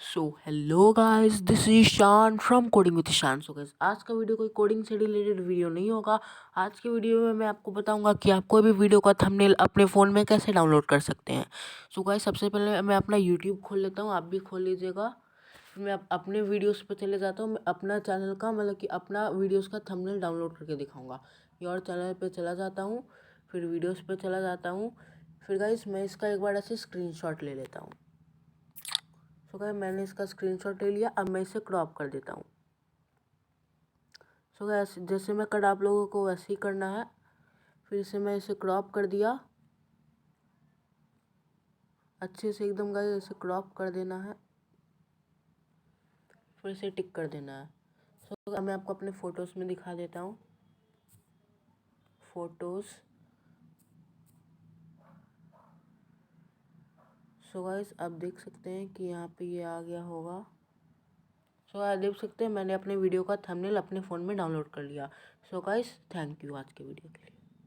So hello guys, this is शान from coding with शान। So guys, आज का वीडियो कोई कोडिंग से रिलेटेड वीडियो नहीं होगा। आज के वीडियो में मैं आपको बताऊंगा कि आप कोई भी वीडियो का थंबनेल अपने फ़ोन में कैसे डाउनलोड कर सकते हैं। सो गाइस, सबसे पहले मैं अपना यूट्यूब खोल लेता हूँ, आप भी खोल लीजिएगा। फिर मैं अपने वीडियोस पे चले जाता हूँ। मैं अपना चैनल का मतलब कि अपना वीडियोस का थंबनेल डाउनलोड करके दिखाऊंगा। योर चैनल पे चला जाता हूँ, फिर वीडियोस पे चला जाता हूँ। फिर गाइस, मैं इसका एक बार ऐसे स्क्रीनशॉट ले लेता हूँ। सो गाइस, मैंने इसका स्क्रीनशॉट ले लिया। अब मैं इसे क्रॉप कर देता हूँ। सो गाइस, जैसे मैं कर आप लोगों को वैसे ही करना है। फिर से मैं इसे क्रॉप कर दिया अच्छे से एकदम। गाइस, इसे क्रॉप कर देना है, फिर इसे टिक कर देना है। सो मैं आपको अपने फ़ोटोज़ में दिखा देता हूँ। फ़ोटोज़। सो गाइस, आप देख सकते हैं कि यहाँ पे ये आ गया होगा। सो आप देख सकते हैं मैंने अपने वीडियो का थंबनेल अपने फ़ोन में डाउनलोड कर लिया। सो गाइस, थैंक यू आज के वीडियो के लिए।